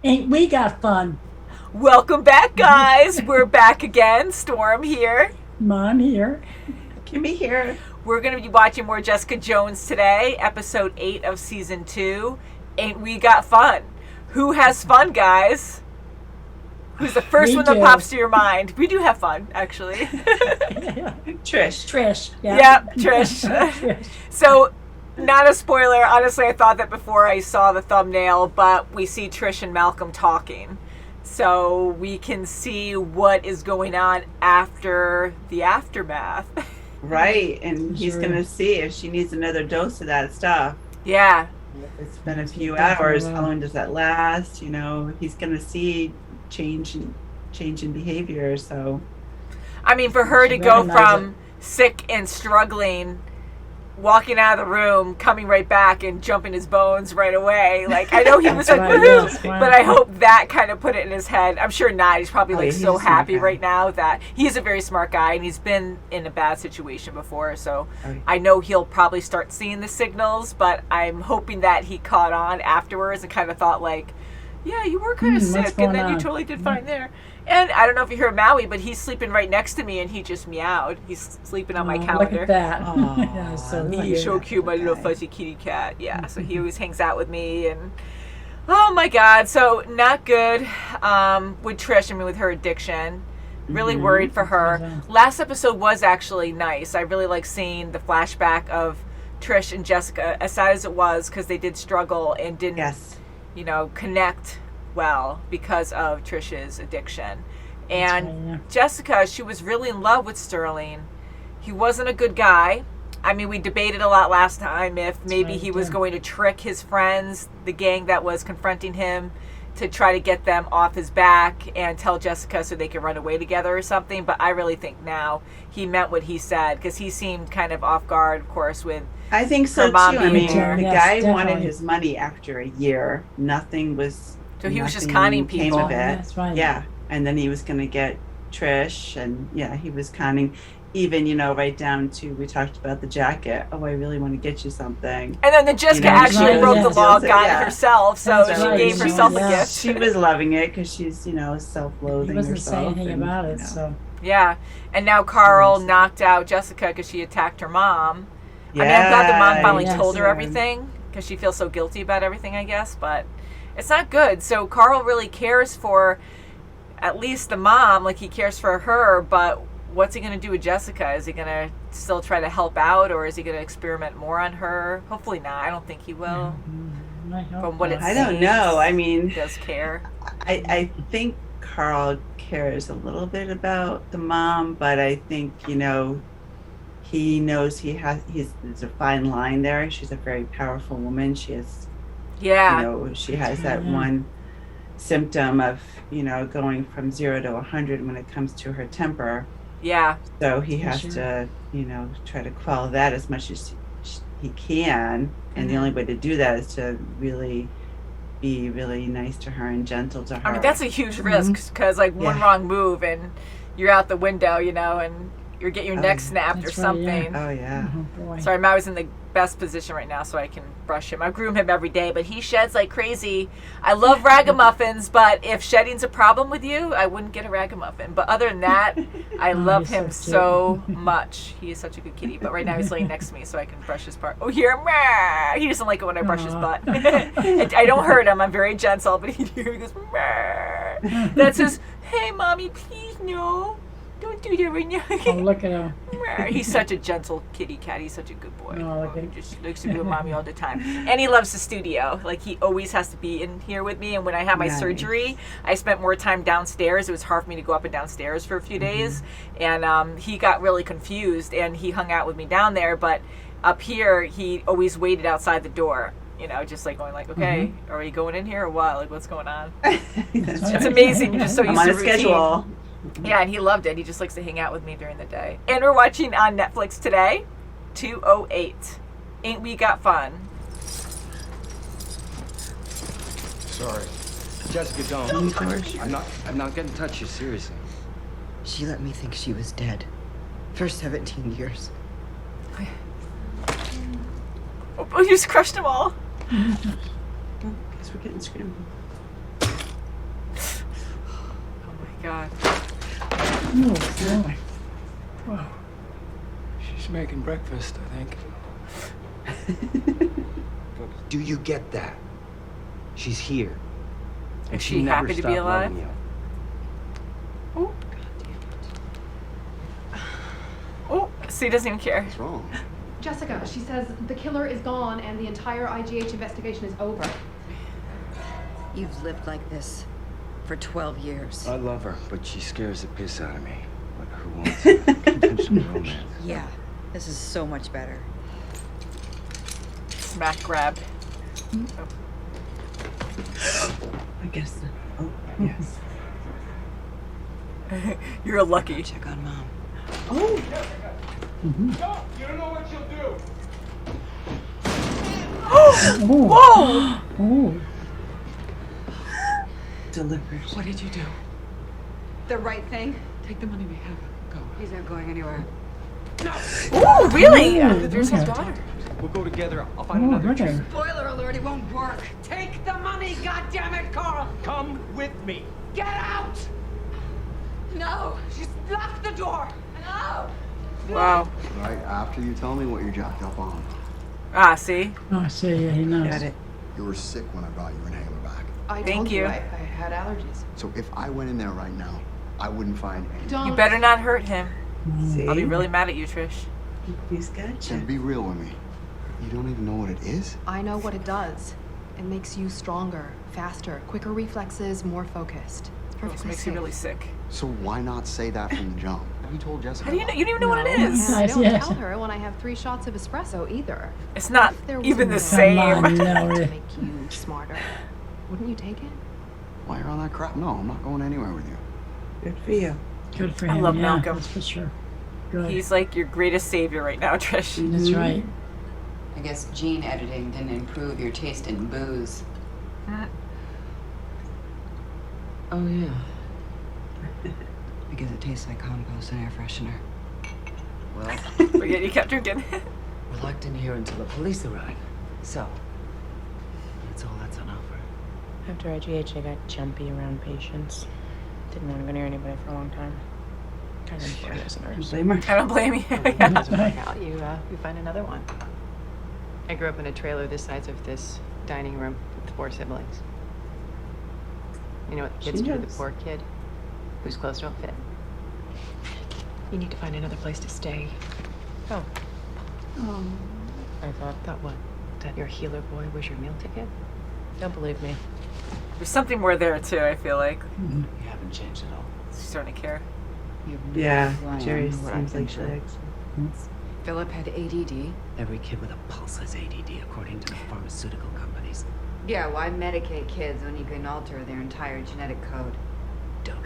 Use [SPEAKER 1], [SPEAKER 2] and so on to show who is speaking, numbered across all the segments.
[SPEAKER 1] Ain't we got fun?
[SPEAKER 2] Welcome back, guys. We're back again. Storm here.
[SPEAKER 1] Mom here.
[SPEAKER 3] Kimmy here.
[SPEAKER 2] We're going to be watching more Jessica Jones today, episode 8 of season 2. Ain't we got fun? Who has fun, guys? Who's the first
[SPEAKER 1] We
[SPEAKER 2] one that
[SPEAKER 1] do.
[SPEAKER 2] pops to your mind? We do have fun, actually.
[SPEAKER 3] Trish.
[SPEAKER 1] Trish.
[SPEAKER 2] Yep, Trish.
[SPEAKER 1] Trish.
[SPEAKER 2] So, not a spoiler. Honestly, I thought that before I saw the thumbnail, but we see Trish and Malcolm talking. So we can see what is going on after the aftermath.
[SPEAKER 3] Right. And he's
[SPEAKER 1] Sure.
[SPEAKER 3] going to see if she needs another dose of that stuff.
[SPEAKER 2] Yeah.
[SPEAKER 3] It's been a few
[SPEAKER 1] Definitely
[SPEAKER 3] hours.
[SPEAKER 1] will.
[SPEAKER 3] How long does that last? You know, he's going to see change in behavior. So,
[SPEAKER 2] I mean, for her to
[SPEAKER 1] She
[SPEAKER 2] go
[SPEAKER 1] recognized
[SPEAKER 2] from sick and struggling, walking out of the room, coming right back and jumping his bones right away. Like, I know he was like,
[SPEAKER 1] Right,
[SPEAKER 2] woohoo,
[SPEAKER 1] yes, wow.
[SPEAKER 2] but I hope that kind of put it in his head. I'm sure not. He's probably
[SPEAKER 3] Oh,
[SPEAKER 2] like
[SPEAKER 3] yeah, he's
[SPEAKER 2] so
[SPEAKER 3] a smart
[SPEAKER 2] happy
[SPEAKER 3] guy.
[SPEAKER 2] right now that he's a very smart guy and he's been in a bad situation before. So
[SPEAKER 3] Right.
[SPEAKER 2] I know he'll probably start seeing the signals, but I'm hoping that he caught on afterwards and kind of thought like, yeah, you were kind of
[SPEAKER 1] what's
[SPEAKER 2] sick and
[SPEAKER 1] going
[SPEAKER 2] then you
[SPEAKER 1] on?
[SPEAKER 2] totally did fine there. And I don't know if you heard Maui, but he's sleeping right next to me and he just meowed. He's sleeping on my
[SPEAKER 1] Oh,
[SPEAKER 2] calendar.
[SPEAKER 1] Look at that.
[SPEAKER 3] Aw,
[SPEAKER 1] Yeah, so
[SPEAKER 2] He's so
[SPEAKER 3] Yeah,
[SPEAKER 2] cute, my little
[SPEAKER 3] okay.
[SPEAKER 2] fuzzy kitty cat. Yeah, so he always hangs out with me, and oh my god, so not good with Trish. I mean, with her addiction, really worried for her.
[SPEAKER 1] Yeah.
[SPEAKER 2] Last episode was actually nice. I really like seeing the flashback of Trish and Jessica, as sad as it was, because they did struggle and didn't,
[SPEAKER 3] Yes.
[SPEAKER 2] connect well because of Trish's addiction. And
[SPEAKER 1] right, yeah.
[SPEAKER 2] Jessica, she was really in love with Sterling. He wasn't a good guy. I mean, we debated a lot last time if maybe
[SPEAKER 1] right,
[SPEAKER 2] he was
[SPEAKER 1] yeah.
[SPEAKER 2] going to trick his friends, the gang that was confronting him, to try to get them off his back and tell Jessica so they could run away together or something. But I really think now he meant what he said, because he seemed kind of off guard, of course, with
[SPEAKER 3] I think so
[SPEAKER 2] Her
[SPEAKER 3] too.
[SPEAKER 2] mom
[SPEAKER 3] I
[SPEAKER 2] being
[SPEAKER 3] mean,
[SPEAKER 2] there.
[SPEAKER 3] the
[SPEAKER 1] Yes,
[SPEAKER 3] guy wanted
[SPEAKER 1] definitely.
[SPEAKER 3] his money after a year. Nothing was.
[SPEAKER 2] So he was just
[SPEAKER 3] nothing
[SPEAKER 2] conning
[SPEAKER 3] came
[SPEAKER 2] people.
[SPEAKER 3] of it.
[SPEAKER 1] That's right.
[SPEAKER 3] Yeah. And then he was going to get Trish, and yeah, he was conning. Even, right down to, we talked about the jacket. Oh, I really want to get you something.
[SPEAKER 2] And then Jessica
[SPEAKER 3] You know,
[SPEAKER 2] actually
[SPEAKER 1] right,
[SPEAKER 2] broke
[SPEAKER 1] yeah.
[SPEAKER 2] the law,
[SPEAKER 3] Jessica,
[SPEAKER 2] got
[SPEAKER 3] yeah.
[SPEAKER 2] it herself, so
[SPEAKER 1] That's
[SPEAKER 2] she
[SPEAKER 1] right,
[SPEAKER 2] gave
[SPEAKER 1] she
[SPEAKER 2] herself
[SPEAKER 1] was-
[SPEAKER 2] a
[SPEAKER 1] yeah.
[SPEAKER 2] gift.
[SPEAKER 3] She was loving it because she's,
[SPEAKER 1] He
[SPEAKER 3] self-loathing
[SPEAKER 1] wasn't
[SPEAKER 3] herself.
[SPEAKER 1] saying anything
[SPEAKER 3] and,
[SPEAKER 1] about it, so.
[SPEAKER 2] Yeah, and now Carl
[SPEAKER 3] Yes.
[SPEAKER 2] knocked out Jessica because she attacked her mom. I mean, I'm glad the mom finally
[SPEAKER 1] yes.
[SPEAKER 2] told her everything because she feels so guilty about everything, I guess, but it's not good. So Carl really cares for at least the mom, like he cares for her, but what's he going to do with Jessica? Is he going to still try to help out, or is he going to experiment more on her? Hopefully not. I don't think he will.
[SPEAKER 1] I hope
[SPEAKER 2] From what
[SPEAKER 1] not.
[SPEAKER 2] it
[SPEAKER 3] I don't know. I
[SPEAKER 2] He
[SPEAKER 3] mean,
[SPEAKER 2] does care.
[SPEAKER 3] I think Carl cares a little bit about the mom, but I think, he knows there's a fine line there. She's a very powerful woman. She has,
[SPEAKER 2] Yeah.
[SPEAKER 3] she has that
[SPEAKER 1] Yeah.
[SPEAKER 3] one symptom of, going from 0 to 100 when it comes to her temper.
[SPEAKER 2] Yeah.
[SPEAKER 3] So he has
[SPEAKER 1] Sure.
[SPEAKER 3] to, try to quell that as much as he can. And the
[SPEAKER 2] Mhm.
[SPEAKER 3] only way to do that is to really be really nice to her and gentle to her.
[SPEAKER 2] I mean, that's a huge risk because, like, one
[SPEAKER 3] Yeah.
[SPEAKER 2] wrong move and you're out the window, and you're getting your neck snapped or
[SPEAKER 1] That's right, yeah.
[SPEAKER 2] something.
[SPEAKER 3] Oh, yeah.
[SPEAKER 1] Oh, boy.
[SPEAKER 2] Sorry, Maui's in the best position right now, so I can brush him. I groom him every day, but he sheds like crazy. I love ragamuffins, but if shedding's a problem with you, I wouldn't get a ragamuffin. But other than that, I love
[SPEAKER 1] he's
[SPEAKER 2] him
[SPEAKER 1] so
[SPEAKER 2] so much. He is such a good kitty. But right now he's laying next to me, so I can brush his part. Oh, here, meow. He doesn't like it when I brush his
[SPEAKER 1] Aw.
[SPEAKER 2] butt. I don't hurt him. I'm very gentle, but he goes, meow. That says, "Hey, mommy, please no." Don't do that right now.
[SPEAKER 1] Oh, look at him.
[SPEAKER 2] He's such a gentle kitty cat. He's such a good boy.
[SPEAKER 1] Oh, look
[SPEAKER 2] He
[SPEAKER 1] at-
[SPEAKER 2] just likes to be with mommy all the time. And he loves the studio. Like, he always has to be in here with me. And when I had my
[SPEAKER 3] Nice.
[SPEAKER 2] surgery, I spent more time downstairs. It was hard for me to go up and downstairs for a few days. And he got really confused, and he hung out with me down there. But up here, he always waited outside the door. Just like going like, okay, are we going in here or what? Like, what's going on?
[SPEAKER 3] That's
[SPEAKER 2] It's
[SPEAKER 3] right.
[SPEAKER 2] amazing. You're just so
[SPEAKER 3] I'm
[SPEAKER 2] used
[SPEAKER 3] on
[SPEAKER 2] to
[SPEAKER 3] a
[SPEAKER 2] routine.
[SPEAKER 3] schedule.
[SPEAKER 2] Yeah, and he loved it. He just likes to hang out with me during the day. And we're watching on Netflix today, 208. Ain't We Got Fun?
[SPEAKER 4] Sorry. Jessica, don't. I'm not gonna touch you, seriously.
[SPEAKER 5] She let me think she was dead. For 17 years.
[SPEAKER 2] Oh, you just crushed them all.
[SPEAKER 3] Guess we're getting screwed.
[SPEAKER 2] God.
[SPEAKER 1] Oh, boy. Wow.
[SPEAKER 4] She's making breakfast, I think. Do you get that? She's here.
[SPEAKER 2] Is she happy to be alive? Oh. Oh, see, he doesn't even care.
[SPEAKER 6] What's wrong?
[SPEAKER 7] Jessica, she says the killer is gone and the entire IGH investigation is over.
[SPEAKER 5] You've lived like this for 12 years.
[SPEAKER 4] I love her, but she scares the piss out of me. But who wants conventional romance?
[SPEAKER 5] Yeah, this is so much better.
[SPEAKER 2] Smack grab.
[SPEAKER 3] I guess. Oh, yes.
[SPEAKER 2] You're lucky.
[SPEAKER 5] Check on Mom.
[SPEAKER 3] Oh,
[SPEAKER 4] No, you don't know what she'll do.
[SPEAKER 2] Whoa!
[SPEAKER 1] Oh.
[SPEAKER 3] delivered.
[SPEAKER 5] What did you do? The right thing? Take the money we have. Go. He's not going anywhere.
[SPEAKER 2] Ooh, really?
[SPEAKER 1] Ooh,
[SPEAKER 2] There's his
[SPEAKER 1] okay.
[SPEAKER 2] daughter.
[SPEAKER 4] We'll go together. I'll find
[SPEAKER 1] Oh,
[SPEAKER 4] another
[SPEAKER 1] okay.
[SPEAKER 4] church.
[SPEAKER 5] Spoiler alert, it won't work. Take the money, goddammit, Carl!
[SPEAKER 4] Come with me.
[SPEAKER 5] Get out! No! She's locked the door! No!
[SPEAKER 2] Wow.
[SPEAKER 6] Right after you tell me what you're jacked up on.
[SPEAKER 2] Ah, see?
[SPEAKER 1] Oh, see, yeah, he knows.
[SPEAKER 3] Got it.
[SPEAKER 6] You were sick when I brought your inhaler back.
[SPEAKER 7] I
[SPEAKER 2] Thank
[SPEAKER 7] told
[SPEAKER 2] you.
[SPEAKER 7] I had allergies.
[SPEAKER 6] So if I went in there right now, I wouldn't find anything.
[SPEAKER 7] Don't.
[SPEAKER 2] You better not hurt him.
[SPEAKER 3] See?
[SPEAKER 2] I'll be really mad at you, Trish.
[SPEAKER 3] He's got
[SPEAKER 6] So
[SPEAKER 3] you.
[SPEAKER 6] be real with me. You don't even know what it is?
[SPEAKER 7] I know what it does. It makes you stronger, faster, quicker reflexes, more focused. It's
[SPEAKER 2] It
[SPEAKER 7] perfectly
[SPEAKER 2] just makes
[SPEAKER 7] safe.
[SPEAKER 2] you really sick.
[SPEAKER 6] So why not say that from the jump? You told Jessica.
[SPEAKER 2] How do you know? You don't even know what it
[SPEAKER 7] No,
[SPEAKER 2] is.
[SPEAKER 7] I don't
[SPEAKER 1] Yes.
[SPEAKER 7] tell her when I have 3 shots of espresso either.
[SPEAKER 2] It's not
[SPEAKER 7] If there was
[SPEAKER 2] even the
[SPEAKER 7] no
[SPEAKER 2] same.
[SPEAKER 1] Come on, no,
[SPEAKER 7] to
[SPEAKER 1] really.
[SPEAKER 7] make you smarter, wouldn't you take it?
[SPEAKER 6] Why you're on that crap? No, I'm not going anywhere with you.
[SPEAKER 3] Good for you.
[SPEAKER 1] Good for
[SPEAKER 2] I
[SPEAKER 1] him.
[SPEAKER 2] love
[SPEAKER 1] yeah,
[SPEAKER 2] Malcolm.
[SPEAKER 1] That's for sure. Good.
[SPEAKER 2] He's like your greatest savior right now, Trish.
[SPEAKER 1] That's right.
[SPEAKER 8] I guess gene editing didn't improve your taste in booze.
[SPEAKER 5] Oh, yeah. Because it tastes like compost and air freshener.
[SPEAKER 9] Well,
[SPEAKER 2] But yet you kept drinking.
[SPEAKER 9] we're locked in here until the police arrive. So, that's all that's on offer.
[SPEAKER 10] After IGH, I got jumpy around patients. Didn't want to go near anybody for a long time. Kind of bored as a nurse.
[SPEAKER 3] Blame her.
[SPEAKER 2] I don't blame you.
[SPEAKER 1] That's right.
[SPEAKER 11] Out, you find another one. I grew up in a trailer this size of this dining room with 4 siblings. You know what the kids
[SPEAKER 3] She
[SPEAKER 11] do to the
[SPEAKER 3] knows.
[SPEAKER 11] poor kid whose clothes don't fit? You need to find another place to stay.
[SPEAKER 10] Oh,
[SPEAKER 3] Oh.
[SPEAKER 10] I
[SPEAKER 11] Thought what? That your healer boy was your meal ticket?
[SPEAKER 10] don't believe me.
[SPEAKER 2] There's something more there too, I feel like.
[SPEAKER 9] You haven't changed at all.
[SPEAKER 2] She's starting to care.
[SPEAKER 3] Yeah,
[SPEAKER 5] Ryan,
[SPEAKER 3] Jerry
[SPEAKER 5] what I
[SPEAKER 3] seems like
[SPEAKER 5] think
[SPEAKER 3] she
[SPEAKER 5] so.
[SPEAKER 3] likes.
[SPEAKER 5] Philip had ADD.
[SPEAKER 9] Every kid with a pulse has ADD, according to the pharmaceutical companies.
[SPEAKER 8] Yeah, why medicate kids when you can alter their entire genetic code?
[SPEAKER 9] Don't.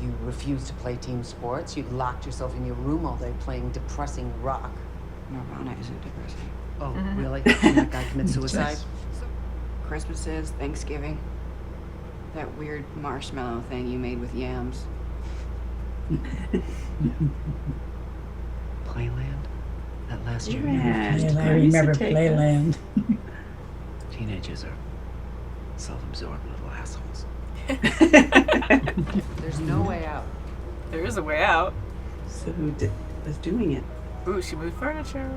[SPEAKER 9] You refused to play team sports. You locked yourself in your room all day playing depressing rock.
[SPEAKER 5] Nirvana isn't depressing.
[SPEAKER 9] Oh, really? And that guy commits suicide?
[SPEAKER 5] Christmases, Thanksgiving. That weird marshmallow thing you made with yams.
[SPEAKER 9] Playland? That last year.
[SPEAKER 3] Yeah.
[SPEAKER 1] Yeah, I
[SPEAKER 3] Cardi used to
[SPEAKER 1] remember
[SPEAKER 3] take
[SPEAKER 1] Playland.
[SPEAKER 9] Teenagers are self-absorbed little assholes.
[SPEAKER 8] There's no way out.
[SPEAKER 2] There is a way out.
[SPEAKER 3] So who was doing it?
[SPEAKER 2] Ooh, she moved furniture.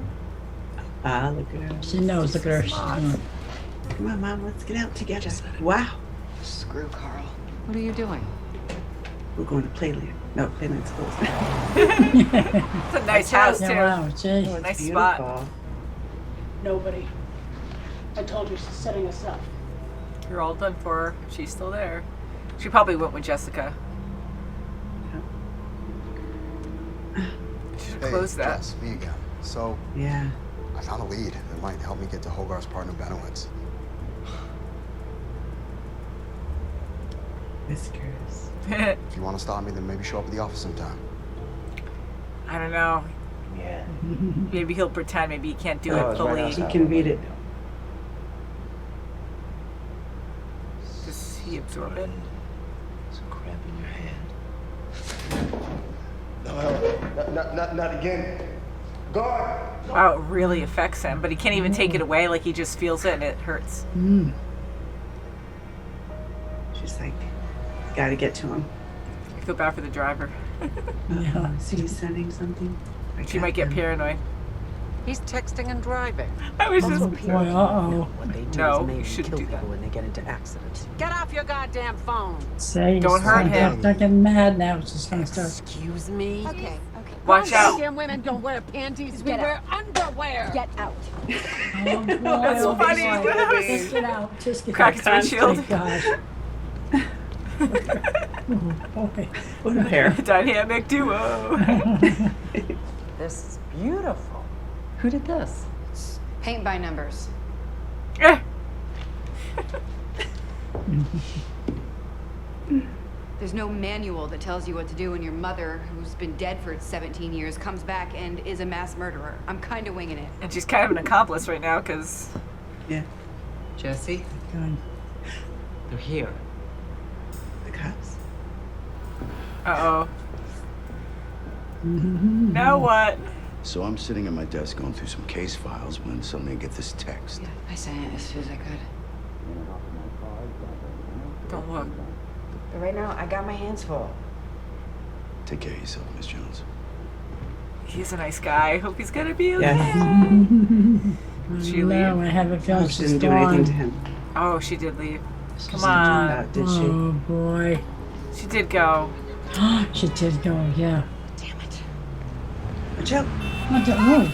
[SPEAKER 3] Ah, look at her.
[SPEAKER 1] She knows. Look at her. She's doing-
[SPEAKER 3] Come on, Mom, let's get out together.
[SPEAKER 9] Just let it-
[SPEAKER 3] Wow.
[SPEAKER 5] Screw Carl.
[SPEAKER 8] What are you doing?
[SPEAKER 3] We're going to Playland. No, Playland's closed.
[SPEAKER 2] It's a nice house too.
[SPEAKER 1] Yeah, wow, gee.
[SPEAKER 3] Oh, it's
[SPEAKER 2] Nice
[SPEAKER 3] beautiful.
[SPEAKER 2] spot.
[SPEAKER 1] Nobody. I told you she's setting us up.
[SPEAKER 2] You're all done for her. If she's still there. She probably went with Jessica. She should close that.
[SPEAKER 6] Jess, me again. So,
[SPEAKER 3] Yeah.
[SPEAKER 6] I found a lead that might help me get to Hogarth's partner, Benowitz.
[SPEAKER 3] Whiskers.
[SPEAKER 6] If you want to stop me, then maybe show up at the office sometime.
[SPEAKER 2] I don't know.
[SPEAKER 9] Yeah.
[SPEAKER 2] Maybe he'll pretend. Maybe he can't do
[SPEAKER 9] Oh,
[SPEAKER 2] it
[SPEAKER 9] it's right
[SPEAKER 2] fully.
[SPEAKER 9] outside.
[SPEAKER 3] You can read it.
[SPEAKER 2] Does he absorb it?
[SPEAKER 9] There's a cramp in your hand.
[SPEAKER 4] No, not again. Guard!
[SPEAKER 2] Wow, it really affects him. But he can't even take it away. Like he just feels it and it hurts.
[SPEAKER 3] She's like, gotta get to him.
[SPEAKER 2] I feel bad for the driver.
[SPEAKER 3] Yeah. Is he sending something?
[SPEAKER 2] She might get paranoid.
[SPEAKER 9] He's texting and driving.
[SPEAKER 2] I was
[SPEAKER 12] That's
[SPEAKER 2] just.
[SPEAKER 12] what people do. What they do
[SPEAKER 2] No,
[SPEAKER 12] is
[SPEAKER 2] you
[SPEAKER 12] mainly
[SPEAKER 2] shouldn't
[SPEAKER 12] kill
[SPEAKER 2] do
[SPEAKER 12] people
[SPEAKER 2] that.
[SPEAKER 12] when they get into accidents.
[SPEAKER 9] Get off your goddamn phone.
[SPEAKER 13] Say,
[SPEAKER 2] Don't hurt him.
[SPEAKER 13] Start getting mad now. It's just gonna start.
[SPEAKER 12] Excuse me?
[SPEAKER 8] Okay.
[SPEAKER 2] Watch out.
[SPEAKER 9] Goddamn women don't wear panties. We wear underwear.
[SPEAKER 8] Get out.
[SPEAKER 13] Oh, boy,
[SPEAKER 2] That's
[SPEAKER 13] oh,
[SPEAKER 2] funny.
[SPEAKER 13] boy. Just get out. Just get
[SPEAKER 2] Crack
[SPEAKER 13] out.
[SPEAKER 2] his windshield.
[SPEAKER 13] Oh, gosh. Oh, boy.
[SPEAKER 3] What a pair.
[SPEAKER 2] Dynamic duo.
[SPEAKER 9] This is beautiful. Who did this?
[SPEAKER 5] Paint by numbers.
[SPEAKER 2] Eh.
[SPEAKER 5] There's no manual that tells you what to do when your mother, who's been dead for 17 years, comes back and is a mass murderer. I'm kind of winging it.
[SPEAKER 2] And she's kind of an accomplice right now because.
[SPEAKER 3] Yeah.
[SPEAKER 9] Jesse,
[SPEAKER 13] God.
[SPEAKER 9] they're here.
[SPEAKER 3] The cops.
[SPEAKER 2] Uh oh. Now what?
[SPEAKER 14] So I'm sitting at my desk going through some case files when suddenly I get this text.
[SPEAKER 5] Yeah, I sent it as soon as I could.
[SPEAKER 2] Don't look.
[SPEAKER 12] But right now, I got my hands full.
[SPEAKER 14] Take care of yourself, Miss Jones.
[SPEAKER 2] He's a nice guy. I hope he's gonna be okay.
[SPEAKER 3] Yes.
[SPEAKER 2] She
[SPEAKER 13] No,
[SPEAKER 2] leave?
[SPEAKER 13] I have a feeling
[SPEAKER 3] She
[SPEAKER 13] she's
[SPEAKER 3] didn't do anything
[SPEAKER 13] gone.
[SPEAKER 3] to him.
[SPEAKER 2] Oh, she did leave. Come
[SPEAKER 3] She
[SPEAKER 2] on.
[SPEAKER 3] out, did she?
[SPEAKER 13] Oh, boy.
[SPEAKER 2] She did go.
[SPEAKER 13] She did go, yeah.
[SPEAKER 5] Damn it.
[SPEAKER 3] Watch out.
[SPEAKER 13] What the, oh.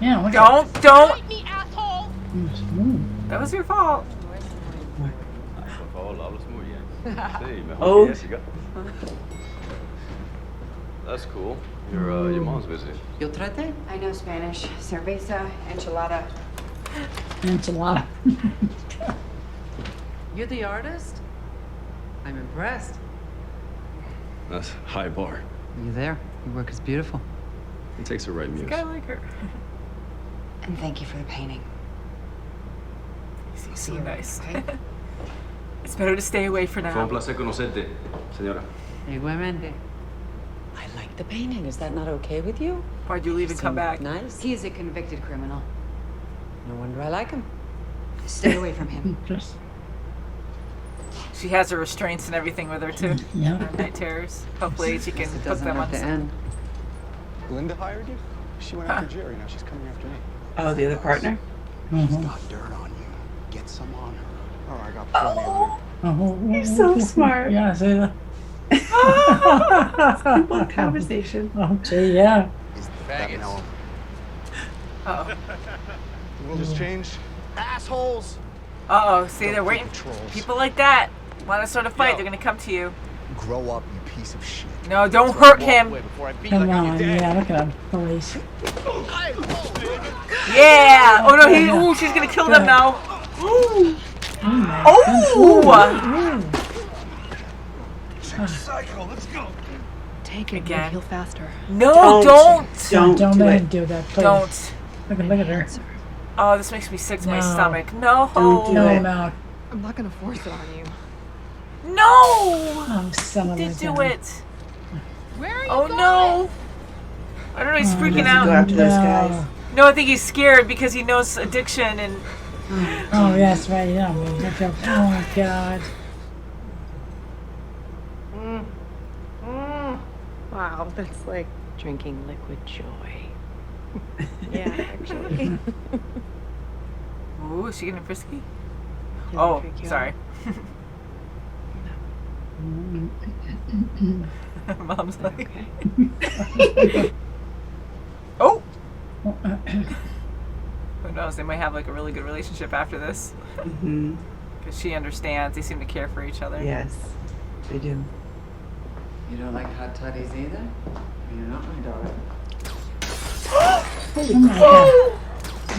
[SPEAKER 13] Yeah, look at
[SPEAKER 2] Don't.
[SPEAKER 5] me, asshole!
[SPEAKER 13] Ooh.
[SPEAKER 2] That was your fault.
[SPEAKER 3] Oh.
[SPEAKER 15] That's cool. Your mom's busy.
[SPEAKER 9] Yo trate?
[SPEAKER 5] I know Spanish. Cerveza, enchilada.
[SPEAKER 13] Enchilada.
[SPEAKER 9] You're the artist? I'm impressed.
[SPEAKER 15] That's high bar.
[SPEAKER 9] You there? Your work is beautiful.
[SPEAKER 15] It takes the right muse.
[SPEAKER 2] I like her.
[SPEAKER 5] And thank you for the painting.
[SPEAKER 2] She's so nice. It's better to stay away for
[SPEAKER 15] Fue un
[SPEAKER 2] now.
[SPEAKER 15] placer conocerte, señora.
[SPEAKER 9] Igualmente.
[SPEAKER 12] I like the painting. Is that not okay with you?
[SPEAKER 2] Why'd you leave and come back?
[SPEAKER 12] Nice.
[SPEAKER 5] He is a convicted criminal.
[SPEAKER 12] No wonder I like him.
[SPEAKER 5] Stay away from him.
[SPEAKER 13] Just,
[SPEAKER 2] She has her restraints and everything with her too.
[SPEAKER 13] yeah.
[SPEAKER 2] Her night terrors. Hopefully she can
[SPEAKER 9] It
[SPEAKER 2] put
[SPEAKER 9] doesn't
[SPEAKER 2] them on
[SPEAKER 9] have to
[SPEAKER 2] some.
[SPEAKER 9] end.
[SPEAKER 6] Linda hired you? She went after Jeri. Now she's coming after me.
[SPEAKER 3] Oh, the other partner?
[SPEAKER 6] She's got dirt on you. Get some on her. Oh, I got plenty of her.
[SPEAKER 13] Oh,
[SPEAKER 3] You're so smart.
[SPEAKER 13] Yeah, see that?
[SPEAKER 3] Simple conversation.
[SPEAKER 13] Oh, gee, yeah.
[SPEAKER 6] That Noah.
[SPEAKER 2] Uh
[SPEAKER 6] The world has changed. Assholes!
[SPEAKER 2] oh. See, they're waiting.
[SPEAKER 6] Trolls.
[SPEAKER 2] People like that want to start a fight. They're gonna come to you.
[SPEAKER 6] Grow up, you piece of shit.
[SPEAKER 2] No, don't hurt him.
[SPEAKER 13] Come on, yeah, look at him. Police.
[SPEAKER 2] Yeah. Oh no, ooh, she's gonna kill them now. Ooh. Oh.
[SPEAKER 6] Psycho, let's go.
[SPEAKER 7] Take it.
[SPEAKER 2] Again.
[SPEAKER 7] Heal faster.
[SPEAKER 2] No, don't.
[SPEAKER 3] Don't do
[SPEAKER 13] let
[SPEAKER 3] it.
[SPEAKER 13] him do that, please.
[SPEAKER 2] Don't.
[SPEAKER 13] Look at her.
[SPEAKER 2] Oh, this makes me sick to my
[SPEAKER 13] No.
[SPEAKER 2] stomach. No.
[SPEAKER 3] Don't do
[SPEAKER 13] No,
[SPEAKER 3] it.
[SPEAKER 13] no.
[SPEAKER 7] I'm not gonna force it on you.
[SPEAKER 2] No.
[SPEAKER 13] Oh, son of a
[SPEAKER 2] Did do
[SPEAKER 13] gun.
[SPEAKER 2] it.
[SPEAKER 5] Where are you
[SPEAKER 2] Oh
[SPEAKER 5] going?
[SPEAKER 2] no. I don't know. He's freaking
[SPEAKER 3] Go
[SPEAKER 2] out.
[SPEAKER 3] after those
[SPEAKER 13] No.
[SPEAKER 3] guys.
[SPEAKER 2] No, I think he's scared because he knows addiction and.
[SPEAKER 13] Oh, that's right. Yeah, oh, my God.
[SPEAKER 11] Wow, that's like drinking liquid joy. Yeah, actually.
[SPEAKER 2] Ooh, is she getting frisky?
[SPEAKER 11] Did I
[SPEAKER 2] Oh,
[SPEAKER 11] freak you
[SPEAKER 2] sorry. Mom's like. Oh. Who knows? They might have like a really good relationship after this.
[SPEAKER 3] Mm-hmm.
[SPEAKER 2] Because she understands. They seem to care for each other.
[SPEAKER 3] Yes, they do.
[SPEAKER 9] You don't like hot toddies either? You're not my daughter.
[SPEAKER 13] Oh, my God.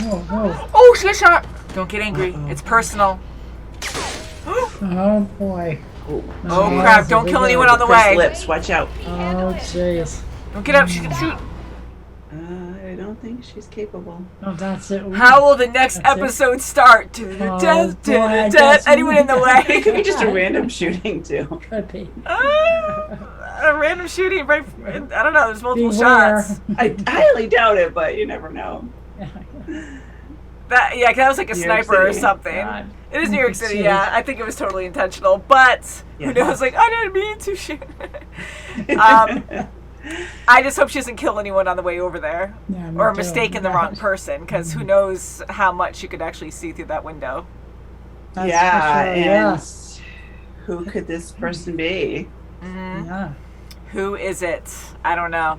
[SPEAKER 13] Whoa, whoa.
[SPEAKER 2] Oh, she got shot. Don't get angry. It's personal.
[SPEAKER 13] Oh, boy.
[SPEAKER 3] Oh,
[SPEAKER 2] Oh crap! Don't kill anyone on the
[SPEAKER 3] First
[SPEAKER 2] way.
[SPEAKER 3] lips, watch out.
[SPEAKER 13] Oh, jeez.
[SPEAKER 2] Don't get up. She's gonna shoot.
[SPEAKER 3] I don't think she's capable.
[SPEAKER 13] Oh, that's it. Ooh.
[SPEAKER 2] How will the next
[SPEAKER 13] That's it.
[SPEAKER 2] episode start?
[SPEAKER 13] Oh,
[SPEAKER 2] Death,
[SPEAKER 13] boy, I
[SPEAKER 2] death.
[SPEAKER 13] guess-
[SPEAKER 2] Anyone in the
[SPEAKER 3] It could be
[SPEAKER 2] way?
[SPEAKER 3] just a random shooting too.
[SPEAKER 13] Could be.
[SPEAKER 2] A random shooting. Right. I don't know. There's multiple
[SPEAKER 13] Beware.
[SPEAKER 2] shots.
[SPEAKER 3] I highly doubt it, but you never know.
[SPEAKER 2] That 'cause that was like a
[SPEAKER 3] New York
[SPEAKER 2] sniper or
[SPEAKER 3] City.
[SPEAKER 2] something.
[SPEAKER 13] God.
[SPEAKER 2] It is New York City, yeah. I think it was totally intentional, but who knows? Like, I didn't mean to shoot. I just hope she doesn't kill anyone on the way over there, or mistaken the wrong person, because who knows how much you could actually see through that window.
[SPEAKER 3] That's and who could this person be?
[SPEAKER 2] Mm-hmm. Yeah. Who is it? I don't know.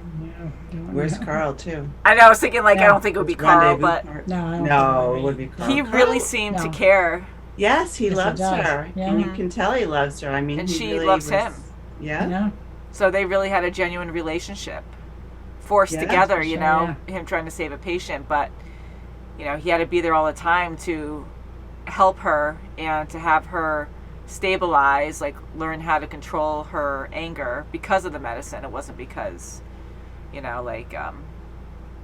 [SPEAKER 3] Where's Carl too?
[SPEAKER 2] I know. I was thinking like I don't think it would be Carl, but
[SPEAKER 3] no, it would be Carl.
[SPEAKER 2] He really seemed to care.
[SPEAKER 3] Yes, he loves her, and you can tell he loves her. I mean,
[SPEAKER 2] and she
[SPEAKER 3] really
[SPEAKER 2] loves him.
[SPEAKER 3] Yeah.
[SPEAKER 2] So they really had a genuine relationship, forced together. You know, him trying to save a patient, but you know he had to be there all the time to help her and to have her stabilize, like learn how to control her anger because of the medicine. It wasn't because, you know, like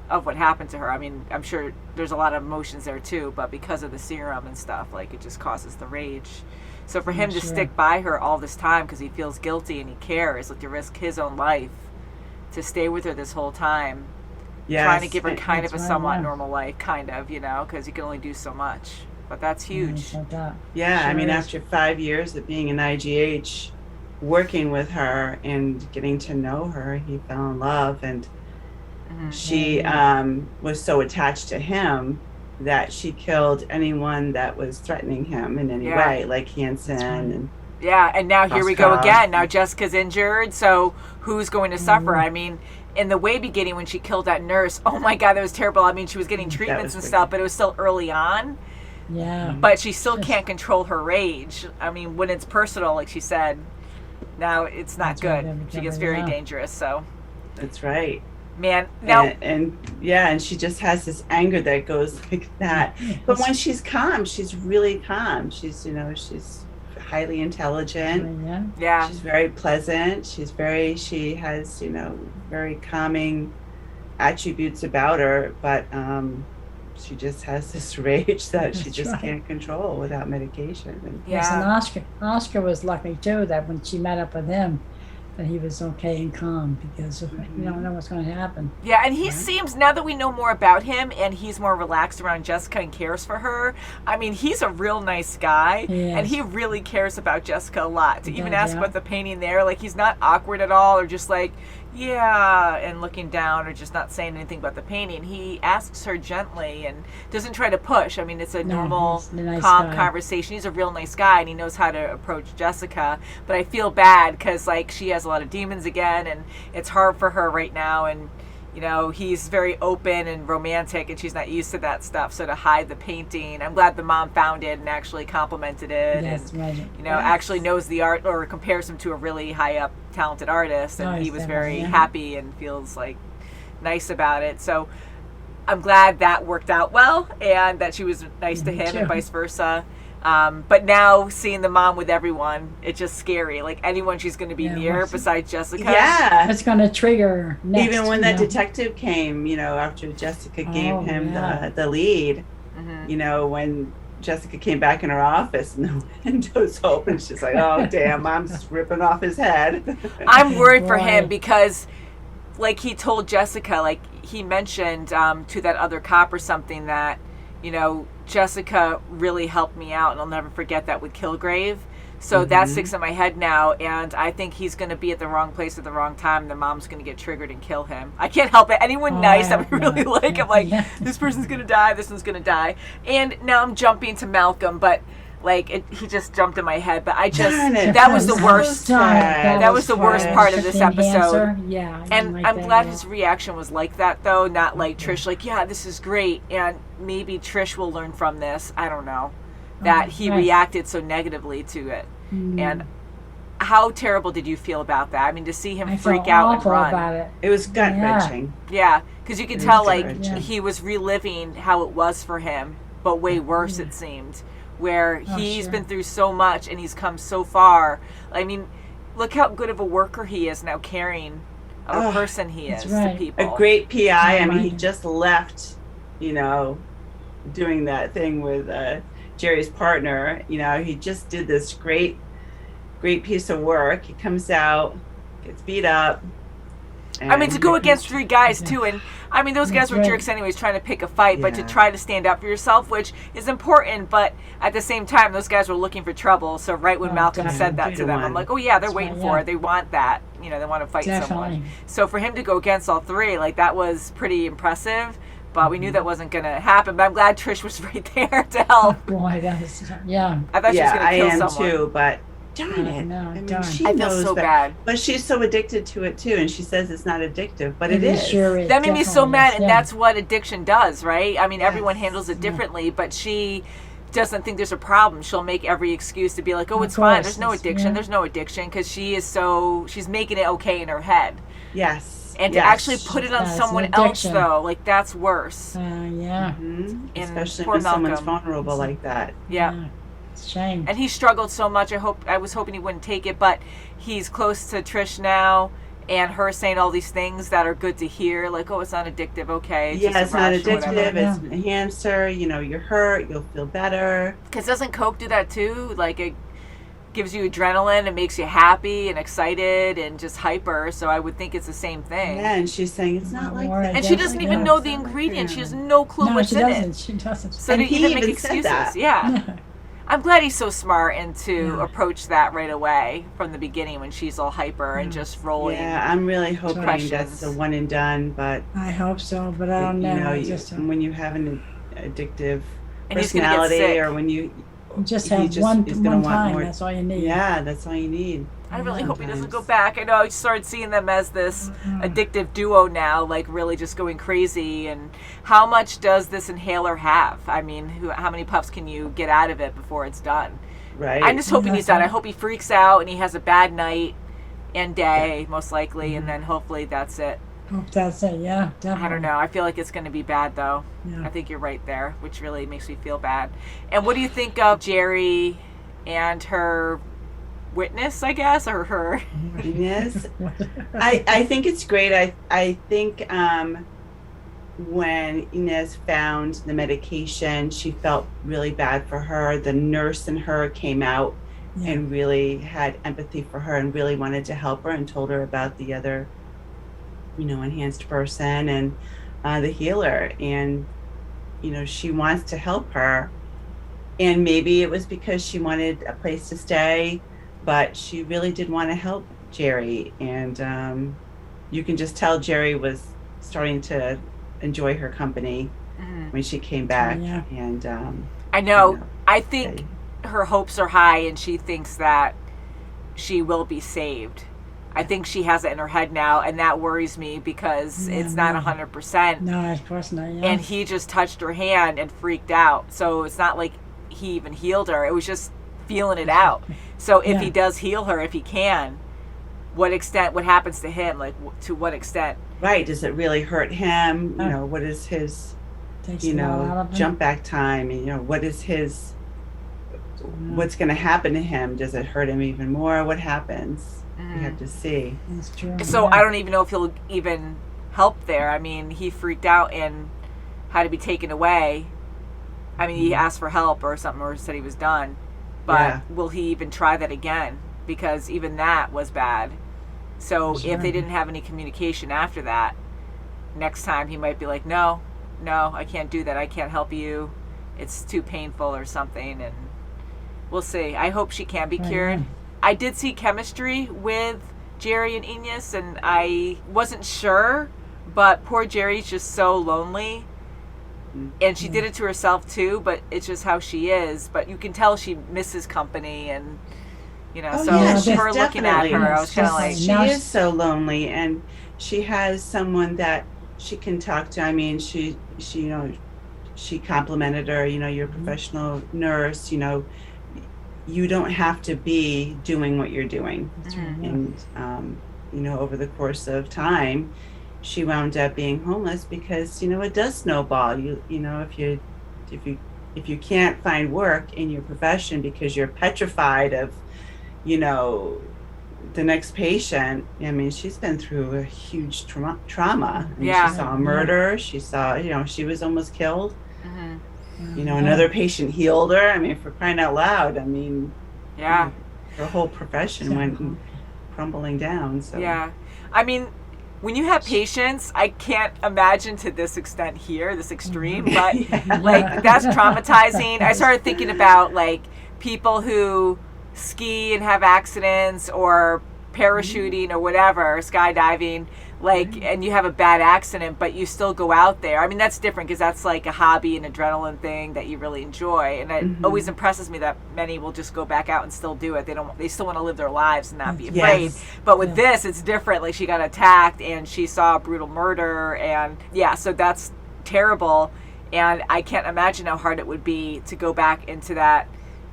[SPEAKER 2] of what happened to her. I mean, I'm sure there's a lot of emotions there too, but because of the serum and stuff, like it just causes the rage. So for him to stick by her all this time because he feels guilty and he cares, like to risk his own life to stay with her this whole time, trying to give her kind of a somewhat normal life, kind of, you know, because you can only do so much. But that's huge.
[SPEAKER 3] Yeah, I mean, after 5 years of being an IGH, working with her and getting to know her, he fell in love, and she was so attached to him that she killed anyone that was threatening him in any way, like Hanson. And
[SPEAKER 2] and now here we go again. Now Jessica's injured, so who's going to suffer? I mean, in the way beginning when she killed that nurse, oh my God, that was terrible. I mean, she was getting treatments and stuff, but it was still early on.
[SPEAKER 13] Yeah.
[SPEAKER 2] But she still can't control her rage. I mean, when it's personal, like she said, now it's not good. She gets very dangerous. So
[SPEAKER 3] that's right.
[SPEAKER 2] Man, now
[SPEAKER 3] and she just has this anger that goes like that. But when she's calm, she's really calm. She's, you know, she's highly intelligent.
[SPEAKER 2] Yeah.
[SPEAKER 3] She's very pleasant. She has, you know, very calming attributes about her, but she just has this rage that she just can't control without medication. And
[SPEAKER 13] Yes, and Oscar was lucky too that when she met up with him, that he was okay and calm because you don't know what's going to happen.
[SPEAKER 2] Yeah, and he seems, now that we know more about him and he's more relaxed around Jessica and cares for her, I mean, he's a real nice guy, and he really cares about Jessica a lot. To even ask about the painting there, like he's not awkward at all or just like, and looking down or just not saying anything about the painting. He asks her gently and doesn't try to push. I mean, it's a normal, calm conversation. He's a real nice guy and he knows how to approach Jessica. But I feel bad because, like, she has a lot of demons again and it's hard for her right now. And, you know, he's very open and romantic and she's not used to that stuff. So to hide the painting, I'm glad the mom found it and actually complimented it. You know, actually knows the art or compares him to a really high up talented artist, and he was very happy and feels like nice about it. So I'm glad that worked out well and that she was nice to him and vice versa. But now seeing the mom with everyone, it's just scary. Like anyone she's going to be near besides Jessica.
[SPEAKER 3] Yeah.
[SPEAKER 13] It's going to trigger next,
[SPEAKER 3] even when that detective came, you know, after Jessica gave him the lead, you know, when Jessica came back in her office and the window's open, she's like, oh, damn, Mom's ripping off his head.
[SPEAKER 2] I'm worried for him because, like, he told Jessica, like, he mentioned to that other cop or something that, you know, Jessica really helped me out, and I'll never forget that with Kilgrave. So that sticks in my head now, and I think he's going to be at the wrong place at the wrong time. The mom's going to get triggered and kill him. I can't help it. Anyone nice that we really like, I'm like, this person's going to die, this one's going to die. And now I'm jumping to Malcolm, but like he just jumped in my head. But I just that was the worst. That was the worst part of this episode. And I'm glad his reaction was like that, though, not like Trish, like, yeah, this is great, and maybe Trish will learn from this. I don't know. That he reacted so negatively to it. And how terrible did you feel about that? I mean, to see him freak out and run.
[SPEAKER 13] About it.
[SPEAKER 3] It was gut-wrenching.
[SPEAKER 2] Yeah, because you could tell, like, he was reliving how it was for him, but way worse, it seemed, where he's been through so much and he's come so far. I mean, look how good of a worker he is now, caring of a person he is to people.
[SPEAKER 3] A great PI. I mean, he just left, you know, doing that thing with Jeri's partner. You know, he just did this great piece of work. He comes out, gets beat up,
[SPEAKER 2] I mean, to go
[SPEAKER 3] And-
[SPEAKER 2] against 3 guys, too, and, I mean, those guys were
[SPEAKER 13] right.
[SPEAKER 2] jerks anyways, trying to pick a fight, but to
[SPEAKER 3] Yeah.
[SPEAKER 2] try to stand up for yourself, which is important, but at the same time, those guys were looking for trouble, so right when
[SPEAKER 13] Oh,
[SPEAKER 2] Malcolm
[SPEAKER 13] definitely.
[SPEAKER 2] said that
[SPEAKER 3] 3
[SPEAKER 2] to
[SPEAKER 3] to
[SPEAKER 2] them,
[SPEAKER 3] 1.
[SPEAKER 2] I'm like, oh yeah, they're
[SPEAKER 13] That's
[SPEAKER 2] waiting
[SPEAKER 13] right,
[SPEAKER 2] for
[SPEAKER 13] yeah.
[SPEAKER 2] it, they want that, you know, they want to fight someone.
[SPEAKER 13] Definitely.
[SPEAKER 2] So for him to go against all 3, like, that was pretty impressive, but we knew that wasn't going to happen, but I'm glad Trish was right there to help.
[SPEAKER 13] Boy, that was, yeah.
[SPEAKER 2] I thought she was
[SPEAKER 3] Yeah,
[SPEAKER 2] going
[SPEAKER 3] I
[SPEAKER 2] to kill
[SPEAKER 3] am
[SPEAKER 2] someone.
[SPEAKER 3] too, but darn it.
[SPEAKER 13] No,
[SPEAKER 3] I mean,
[SPEAKER 13] darn.
[SPEAKER 3] she
[SPEAKER 2] I feel
[SPEAKER 3] knows
[SPEAKER 2] so
[SPEAKER 3] that-
[SPEAKER 2] bad.
[SPEAKER 3] But she's so addicted to it too, and she says it's not addictive, but it is.
[SPEAKER 13] Sure is.
[SPEAKER 2] That made me so
[SPEAKER 13] definitely
[SPEAKER 2] mad,
[SPEAKER 13] is,
[SPEAKER 2] and
[SPEAKER 13] yeah.
[SPEAKER 2] that's what addiction does, right? I mean, everyone
[SPEAKER 3] Yes.
[SPEAKER 2] handles it differently, but she doesn't think there's a problem. She'll make every excuse to be like, oh,
[SPEAKER 13] Of
[SPEAKER 2] it's fine.
[SPEAKER 13] course,
[SPEAKER 2] There's no
[SPEAKER 13] it's-
[SPEAKER 2] addiction.
[SPEAKER 13] yeah.
[SPEAKER 2] There's no addiction, because she's making it okay in her head.
[SPEAKER 3] Yes.
[SPEAKER 2] And
[SPEAKER 3] yes.
[SPEAKER 2] to actually put it on
[SPEAKER 13] Yeah, it's
[SPEAKER 2] someone
[SPEAKER 13] an
[SPEAKER 2] else,
[SPEAKER 13] addiction.
[SPEAKER 2] though, like, that's worse.
[SPEAKER 13] Yeah.
[SPEAKER 3] Mhm.
[SPEAKER 2] And
[SPEAKER 3] Especially
[SPEAKER 2] poor
[SPEAKER 3] when someone's
[SPEAKER 2] Malcolm.
[SPEAKER 3] vulnerable like that.
[SPEAKER 2] Yeah.
[SPEAKER 13] It's a shame.
[SPEAKER 2] And he struggled so much. I was hoping he wouldn't take it, but he's close to Trish now, and her saying all these things that are good to hear, like, oh, it's not addictive, okay.
[SPEAKER 3] Yeah,
[SPEAKER 2] just
[SPEAKER 3] it's
[SPEAKER 2] a
[SPEAKER 3] not
[SPEAKER 2] rush or whatever.
[SPEAKER 3] addictive. It's an enhancer. You know, you're hurt. You'll feel better.
[SPEAKER 2] Because doesn't Coke do that too? Like, it gives you adrenaline and makes you happy and excited and just hyper. So I would think it's the same thing.
[SPEAKER 3] Yeah, and she's saying it's not like
[SPEAKER 13] More
[SPEAKER 3] that.
[SPEAKER 2] And she doesn't
[SPEAKER 13] Yeah.
[SPEAKER 2] even know the ingredients. She has no clue
[SPEAKER 13] No,
[SPEAKER 2] what's
[SPEAKER 13] she
[SPEAKER 2] in
[SPEAKER 13] doesn't.
[SPEAKER 2] it.
[SPEAKER 13] She doesn't.
[SPEAKER 2] So
[SPEAKER 3] And
[SPEAKER 2] to
[SPEAKER 3] he
[SPEAKER 2] even make
[SPEAKER 3] even said
[SPEAKER 2] excuses,
[SPEAKER 3] that.
[SPEAKER 2] yeah. I'm glad he's so smart and to
[SPEAKER 13] Yeah.
[SPEAKER 2] approach that right away from the beginning when she's all hyper and just rolling.
[SPEAKER 3] Yeah, I'm really hoping
[SPEAKER 2] questions.
[SPEAKER 3] that's a one and done, but
[SPEAKER 13] I hope so, but I don't know.
[SPEAKER 3] you know,
[SPEAKER 13] I just,
[SPEAKER 3] when you have an addictive
[SPEAKER 2] And he's gonna get
[SPEAKER 3] personality,
[SPEAKER 2] sick.
[SPEAKER 3] or when you
[SPEAKER 13] just
[SPEAKER 3] he
[SPEAKER 13] have
[SPEAKER 3] just
[SPEAKER 13] one
[SPEAKER 3] is gonna want
[SPEAKER 13] time.
[SPEAKER 3] more.
[SPEAKER 13] That's all you need.
[SPEAKER 3] Yeah, that's all you need.
[SPEAKER 2] I really hope he doesn't go
[SPEAKER 3] Sometimes.
[SPEAKER 2] back. I know I started seeing them as this addictive duo now, like really just going crazy. And how much does this inhaler have? I mean, how many puffs can you get out of it before it's done?
[SPEAKER 3] Right.
[SPEAKER 2] I'm just hoping he's done. I hope he freaks out and he has a bad night and day, most likely, and then hopefully that's it.
[SPEAKER 13] Hope that's it. Yeah, definitely.
[SPEAKER 2] I don't know. I feel like it's going to be bad, though.
[SPEAKER 13] Yeah.
[SPEAKER 2] I think you're right there, which really makes me feel bad. And what do you think of Jeri and her witness, I guess, or her?
[SPEAKER 3] Yes. I think it's great. I think when Inez found the medication, she felt really bad for her. The nurse in her came out and really had empathy for her and really wanted to help her and told her about the other, you know, enhanced person and the healer. And, you know, she wants to help her. And maybe it was because she wanted a place to stay, but she really did want to help Jeri. And you can just tell Jeri was starting to enjoy her company when she came back.
[SPEAKER 13] Yeah.
[SPEAKER 3] And
[SPEAKER 2] I know. I think her hopes are high and she thinks that she will be saved. I think she has it in her head now, and that worries me because it's not 100%.
[SPEAKER 13] No, of course not. Yeah.
[SPEAKER 2] And he just touched her hand and freaked out. So it's not like he even healed her. It was just feeling it out. So if he does heal her, if he can, what happens to him? Like, to what extent?
[SPEAKER 3] Right. Does it really hurt him? You know, what is his,
[SPEAKER 13] Takes
[SPEAKER 3] you
[SPEAKER 13] it all out
[SPEAKER 3] know,
[SPEAKER 13] of him.
[SPEAKER 3] jump back time? And, you know, what is his, what's going to happen to him? Does it hurt him even more? What happens? We have to see.
[SPEAKER 13] That's true.
[SPEAKER 2] So I don't even know if he'll even help there. I mean, he freaked out and had to be taken away. I mean, he asked for help or something, or said he was done. But will he even try that again? Because even that was bad. So if they didn't have any communication after that, next time he might be like, no, I can't do that. I can't help you. It's too painful or something. And we'll see. I hope she can be cured. I did see chemistry with Jeri and Inez, and I wasn't sure, but poor Jeri's just so lonely. And she did it to herself too, but it's just how she is. But you can tell she misses company, and you know, so her looking at her, I was kind of like,
[SPEAKER 3] she is so lonely, and she has someone that she can talk to. I mean, she you know, she complimented her, you know, you're a professional nurse, you know, you don't have to be doing what you're doing. And you know, over the course of time, she wound up being homeless because, you know, it does snowball. You know, if you can't find work in your profession because you're petrified of, you know, the next patient. I mean, she's been through a huge trauma. I mean, she saw a murder. She saw, you know, she was almost killed. You know, another patient healed her. I mean, for crying out loud. I mean,
[SPEAKER 2] yeah,
[SPEAKER 3] her whole profession went crumbling down. So
[SPEAKER 2] yeah, I mean, when you have patients, I can't imagine to this extent here, this extreme, but like that's traumatizing. I started thinking about like people who ski and have accidents, or parachuting or whatever, skydiving, like, and you have a bad accident, but you still go out there. I mean, that's different because that's like a hobby and adrenaline thing that you really enjoy. And it always impresses me that many will just go back out and still do it. They still want to live their lives and not be afraid.
[SPEAKER 3] Yes.
[SPEAKER 2] But with this, it's different. Like, she got attacked and she saw a brutal murder, and yeah, so that's terrible. And I can't imagine how hard it would be to go back into that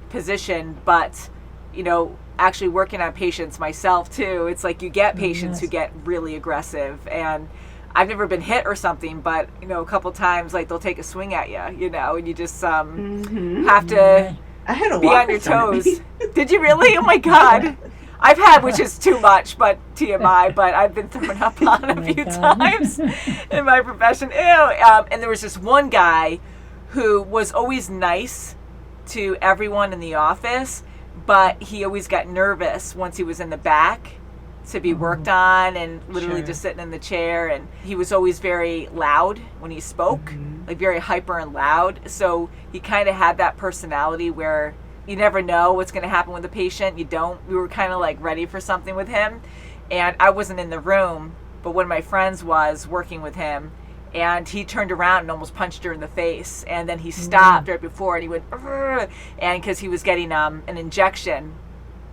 [SPEAKER 2] position. But, you know, actually working on patients myself too, it's like you get patients who get really aggressive, and I've never been hit or something, but you know, a couple times like they'll take a swing at you, you know, and you just have to
[SPEAKER 3] I had a
[SPEAKER 2] be on your toes. Did you really? Oh my God. I've had, which is too much, but TMI, but I've been thrown up on a few times in my profession. Ew. And there was this one guy who was always nice to everyone in the office, but he always got nervous once he was in the back to be worked on, and literally just sitting in the chair. And he was always very loud when he spoke, like very hyper and loud. So he kind of had that personality where you never know what's going to happen with the patient. You don't. We were kind of like ready for something with him. And I wasn't in the room, but one of my friends was working with him. And he turned around and almost punched her in the face. And then he stopped right before, and he went, "Urgh," and because he was getting an injection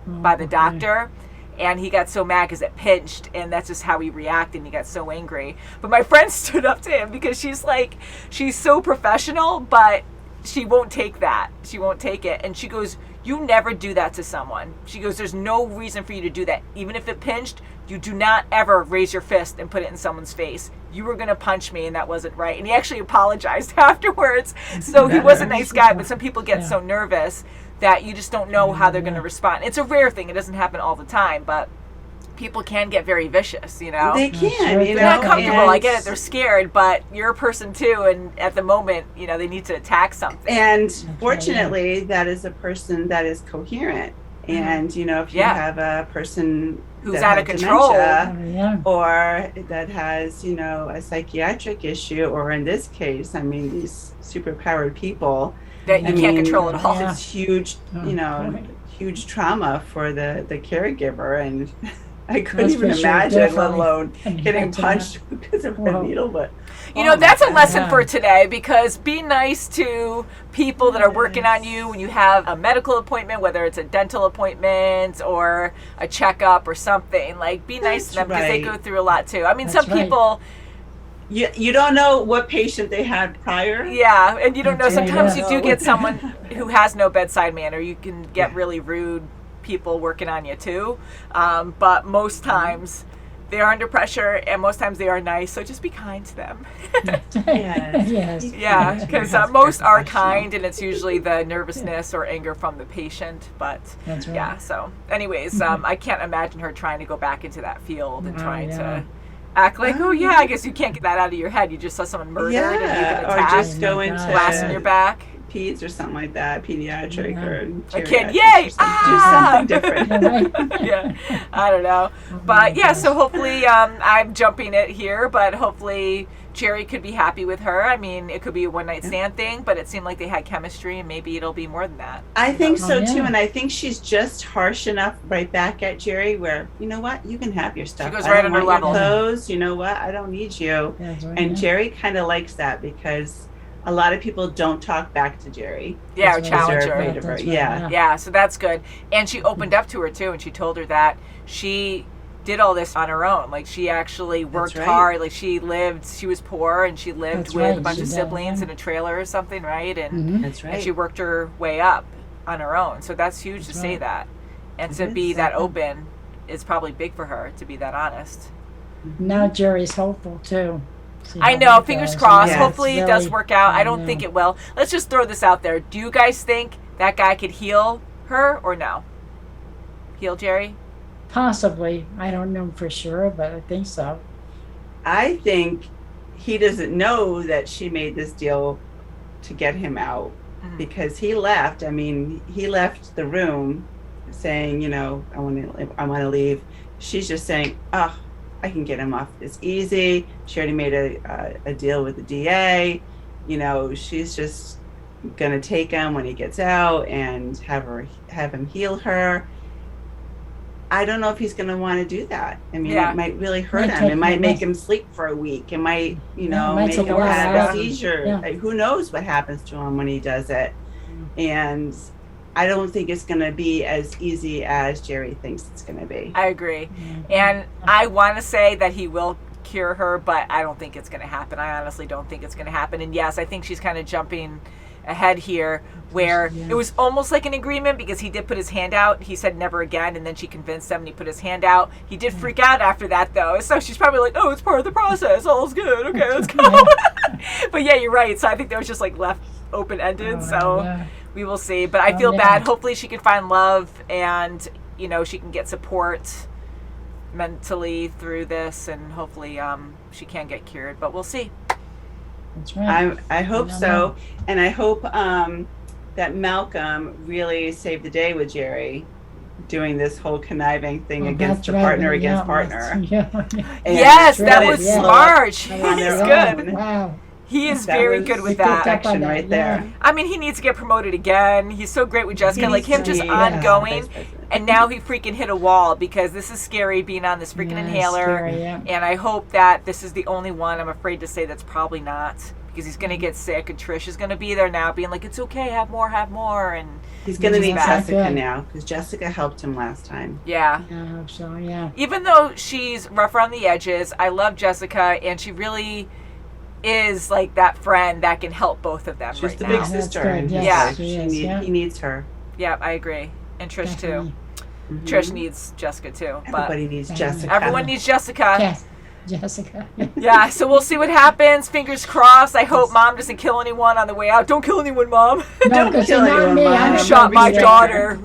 [SPEAKER 2] by the doctor. And he got so mad because it pinched, and that's just how he reacted, and he got so angry. But my friend stood up to him because she's so professional, but she won't take that. She won't take it. And she goes, "You never do that to someone." She goes, "There's no reason for you to do that. Even if it pinched, you do not ever raise your fist and put it in someone's face. You were going to punch me, and that wasn't right." And he actually apologized afterwards. So he was a nice guy, but some people get so nervous that you just don't know how they're going to respond. It's a rare thing. It doesn't happen all the time, but people can get very vicious, you know?
[SPEAKER 3] They can, you know?
[SPEAKER 2] They're not comfortable. I get it. They're scared, but you're a person too, and at the moment, you know, they need to attack something.
[SPEAKER 3] And fortunately, that is a person that is coherent. And, you know, if you have a person
[SPEAKER 2] who's out of control,
[SPEAKER 3] or that has, you know, a psychiatric issue, or in this case, I mean, these superpowered people
[SPEAKER 2] that you can't control at all.
[SPEAKER 3] It's huge, you know, huge trauma for the caregiver, and I couldn't even imagine, let alone getting punched because of a needle. But
[SPEAKER 2] you know, that's a lesson for today, because be nice to people that are working on you when you have a medical appointment, whether it's a dental appointment or a checkup or something. Like, be nice to them, because they go through a lot too. I mean, some people.
[SPEAKER 3] You don't know what patient they had prior.
[SPEAKER 2] Yeah, and you don't know. Sometimes you do get someone who has no bedside manner. You can get really rude people working on you too. But most times they are under pressure, and most times they are nice. So just be kind to them. Yeah, because most are kind, and it's usually the nervousness or anger from the patient. But yeah, so anyways, I can't imagine her trying to go back into that field and trying to act like, oh yeah, I guess you can't get that out of your head. You just saw someone murdered, and you can attack,
[SPEAKER 3] or just go into
[SPEAKER 2] glass in your back,
[SPEAKER 3] peds or something like that, pediatric or
[SPEAKER 2] a kid. Yay!
[SPEAKER 3] Do something different.
[SPEAKER 2] Yeah, I don't know, but yeah. So hopefully, I'm jumping it here, but hopefully Jeri could be happy with her. I mean, it could be a one-night stand thing, but it seemed like they had chemistry, and maybe it'll be more than that.
[SPEAKER 3] I think so too, and I think she's just harsh enough right back at Jeri, where, you know what, you can have your stuff.
[SPEAKER 2] She goes right on her level.
[SPEAKER 3] Clothes, you know what, I don't need you. And Jeri kind of likes that, because a lot of people don't talk back to Jeri.
[SPEAKER 2] Yeah, or challenge her. Yeah, so that's good. And she opened up to her too, and she told her that she did all this on her own. Like, she actually worked hard. Like, she was poor, and she lived with a bunch of siblings in a trailer or something, right? And and she worked her way up on her own. So that's huge to say that, and to be that open is probably big for her, to be that honest.
[SPEAKER 13] Now Jeri's hopeful too.
[SPEAKER 2] I know, fingers crossed. Hopefully it does work out. I don't think it will. Let's just throw this out there. Do you guys think that guy could heal her, or no? Heal Jeri?
[SPEAKER 13] Possibly. I don't know for sure, but I think so.
[SPEAKER 3] I think he doesn't know that she made this deal to get him out, because he left. I mean, he left the room saying, you know, I want to leave. She's just saying, oh, I can get him off this easy. She already made a deal with the DA. You know, she's just gonna take him when he gets out and have him heal her. I don't know if he's gonna want to do that. I mean, it might really hurt him. It might make him sleep for a week. It might, you know, make him have a seizure. Like, who knows what happens to him when he does it? And I don't think it's going to be as easy as Jeri thinks it's going to be.
[SPEAKER 2] I agree. And I want to say that he will cure her, but I don't think it's going to happen. I honestly don't think it's going to happen. And yes, I think she's kind of jumping ahead here, where it was almost like an agreement, because he did put his hand out. He said never again, and then she convinced him and he put his hand out. He did freak out after that, though, so she's probably like, oh, it's part of the process, all's good, okay, let's go. But yeah, you're right. So I think that was just like left open-ended. We will see. But I feel bad. Hopefully she can find love, and you know, she can get support mentally through this, and hopefully she can get cured. But we'll see.
[SPEAKER 13] That's right.
[SPEAKER 3] I hope so. And I hope that Malcolm really saved the day with Jeri, doing this whole conniving thing against partner.
[SPEAKER 2] Yes, that was smart. He's good.
[SPEAKER 13] Wow.
[SPEAKER 2] He is very good with that.
[SPEAKER 3] Perfection right there.
[SPEAKER 2] I mean, he needs to get promoted again. He's so great with Jessica. Like him just ongoing. And now he freaking hit a wall, because this is scary being on this freaking inhaler. And I hope that this is the only one. I'm afraid to say that's probably not, because he's going to get sick, and Trish is going to be there now being like, it's okay, have more. And
[SPEAKER 3] he's going to need Jessica now, because Jessica helped him last time.
[SPEAKER 2] Yeah.
[SPEAKER 13] I hope so, yeah.
[SPEAKER 2] Even though she's rough around the edges, I love Jessica, and she really is like that friend that can help both of them.
[SPEAKER 3] She's
[SPEAKER 2] right
[SPEAKER 3] the
[SPEAKER 2] now.
[SPEAKER 3] big sister.
[SPEAKER 2] Yeah.
[SPEAKER 3] He needs her.
[SPEAKER 2] Yeah, I agree. And Trish too.
[SPEAKER 3] Mm-hmm.
[SPEAKER 2] Trish needs Jessica too.
[SPEAKER 3] Everybody needs Jessica.
[SPEAKER 2] Everyone needs Jessica.
[SPEAKER 13] Yes, Jessica.
[SPEAKER 2] Yeah, so we'll see what happens. Fingers crossed. I hope Mom doesn't kill anyone on the way out. Don't kill anyone, Mom.
[SPEAKER 3] Don't kill anyone, Mom.
[SPEAKER 2] You shot my daughter.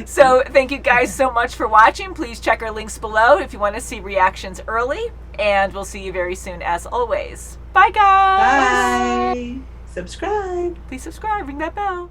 [SPEAKER 2] So thank you guys so much for watching. Please check our links below if you want to see reactions early. And we'll see you very soon, as always. Bye, guys.
[SPEAKER 3] Bye. Subscribe.
[SPEAKER 2] Please subscribe. Ring that bell.